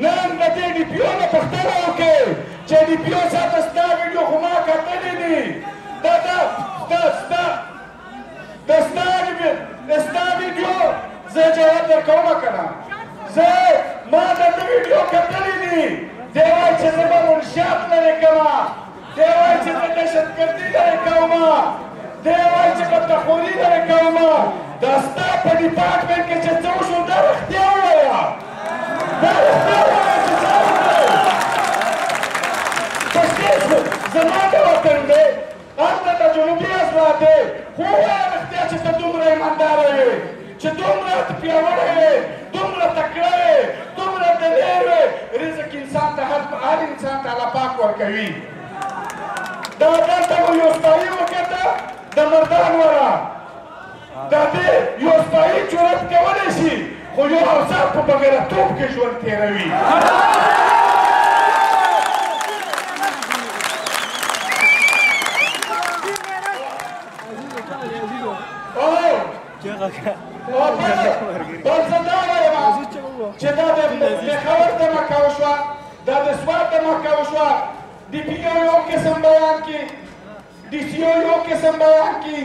نن د دې ډي پي او نه پوښتنه وکړئ چې ډي پي او صاحب ستا ویډیو خو ما کتلې دي دا ستا ویډیو زه جواب درکوم که نه ما د ده ویډیو کتلې دي دی وایي چې زه به منشیات لرې کومه دی وایي چې زه دهشتګردي لرې کومه دی وایي چې بدخوري لرې کومه دا ستا په ډیپارټمنټ کې چې څه وشو دا رښتیا ووایه دا رښتیا ووایه چې څه وکړئ پښتې زما د وطن دی هلته د جنوبي اصلاحات دی خو ووایه رښتیا چې ته دومره ایمانداره یې چې دومره پیاوړی یې دومره تکړه یې دومره دلیر یې رزق انسان ته هر انسان ته الله پاک ورکوي دا دلته مو یو سپایي وکړه د مردان وره د دې یو سپایي جرأت کولی شي خو یو افسر په بغیرتوب کې ژوند تېروي بل زه دا وایم چې دا د پېښور دمکه وشوه دا د سوات دمکه وشوه ډي پي او یو قسم بیان کړي ډي سي او یو قسم بیان کړي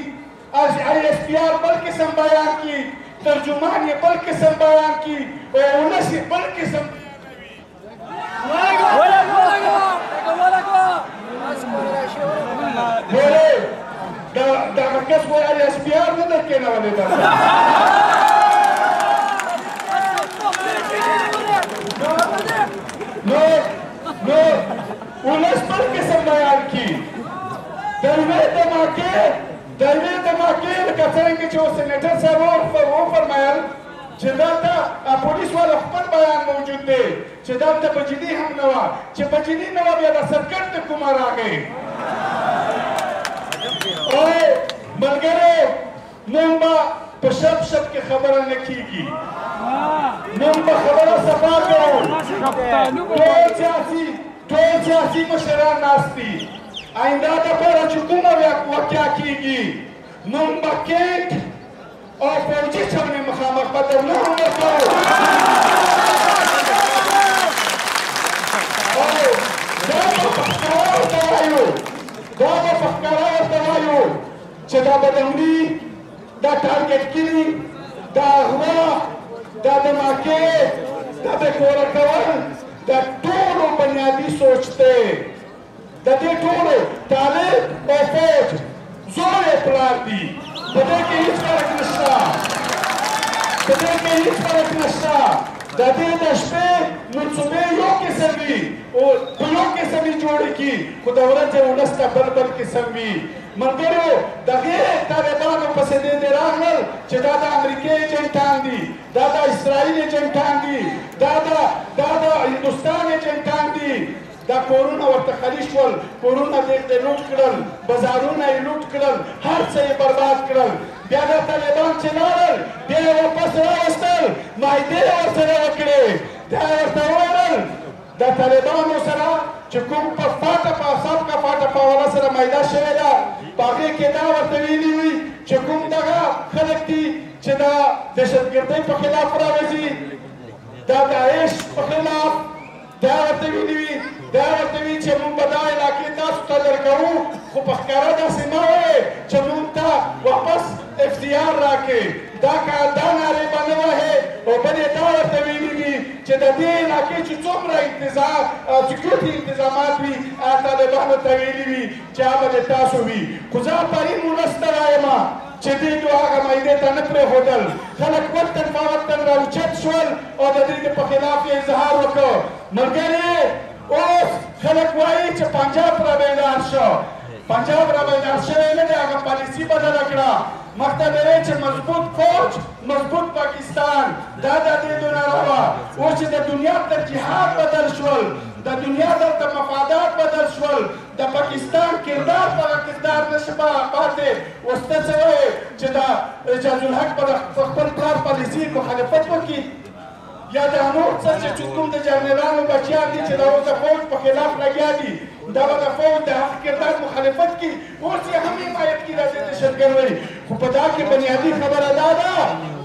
آی ایس پي آر بل قسم بیان کړي ترجمان یې بل قسم بیان کړي او ولس یې بل قسم بیانوي دغه کس خو آی ایس پي آر نه ده کېنولې ده نو ولس بل قسم بیان کړي د یوې دماکې لکه څرنګه چې اوس سینیټر صاحب وفرمایل چې دلته پولیس والا خپل بیان موجود دی چې دلته بجلي هم نه وه چې بجلي نه وه بیا د سرکټ د کومه راغی او ملګرو نن به په شپ کې خبره نه کېږي نن به خبره صفا کوو ټول سیاسي مشران ناست دي آینده دپاره چې کومه واقعه کېږي نن به کیټ او فوجي چمنې مخامخ بدلونه هم ورکوو دا به په ښکاره ورته وایو چې دا بدلوني دا ټارګټ کړي دا اغوا دا دماکې دا بېکوره کول دا ټولو بنیادي سوچ دی د دې ټولو طالب او فوج زوړ یې پلار دي په دې کې هېڅ فرق نشته د دې د شپې منصوبې یو قسم وي او په یو قسم یې جوړې کړي خو د ورځې ولس ته بل قسم وي ملګرو دغې طالبانو پسې دې راغلل چې دا د امریکې ایجنټان دي دا د اسرائیل ایجنټان دي دا د هندوستان ایجنټان دي دا کورونه ورته خالي شول کورونه دې لوټ کړل بازارونه یې لوټ کړل هر څه یې برباد کړل بیا دا طالبان چې لاړل بیا یې واپس راوستل معاهدې یې ورسره وکړې بیا یې ورته وویل د طالبانو سره چې کوم په سابقه فاټه والا سره معاهده شوې ده په هغې کې دا ورته ویلي وي چې کوم دغه خلک دي چې د دهشتګردۍ په خلاف راوځي دا داعش په خلاف دا ورته ویلي وي چې موږ به دا علاقې تاسو ته درکوو خو په ښکاره داسې مه وایئ چې موږ ته واپس اختیار راکړئ دا نارې به نه وهئ او بل یې دا ورته ویلي وي چې د دې علاقې چې څومره سکیورټي انتظامات وي هغه طالبانو ته ویلي وي چې هغه به تاسو وي خو زه افرین ولس ته وایم چې دوی هغه معاهدې ته نه پرېښودل خلک وقتاً فوقتاً راوچت شول او د دوی په خلاف یې اظهار وکړ ملګرې اوس خلک وایي چې پنجاب را بیدار شو پنجاب را بیدار شوی نه دی هغه پالیسي بدله کړه مخته به وایي چې مضبوط فوج مضبوط پاکستان دا د دې دنیا وه اوس چې د دنیا ترجیحات بدل شول د دنیا دلته مفادات بدل شول د پاکستان کردار په کردار نشي پاتې اوس ته څه وایې چې د اجاز الحق په خپل پلار پالیسي مخالفت وکړي یا د نور څه چې کوم د جنرالانو بچیان دي چې د فوج په خلاف لګیا دي دا به د فوج د حق کردار مخالفت کړي اوس یې هم حمایت کړي د دهشتګردۍ خو په دا کې بنیادي خبره دا ده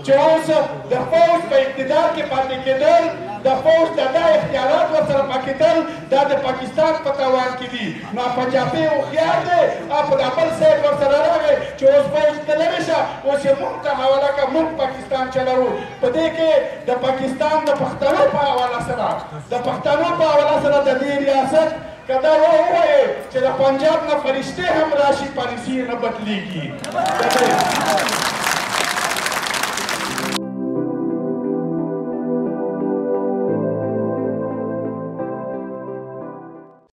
چې اوس د فوج په اقتدار کې پاتې کېدل د فوج د دا اختیارات ورسره پاکېدل دا د پاکستان په تاوان کې دي. نو پنجابي هوښیار دی او په دا بل سایډ ورسره راغی چې اوس فوج ته لرې شه اوس یې مونږ ته حواله کړه مونږ پاکستان چلوو. په دې کې د پاکستان د پښتنو په حواله سره د دې ریاست که دا ووایي چې د پنجاب نه فرشتې هم راشي پالیسي نه بدلېږي.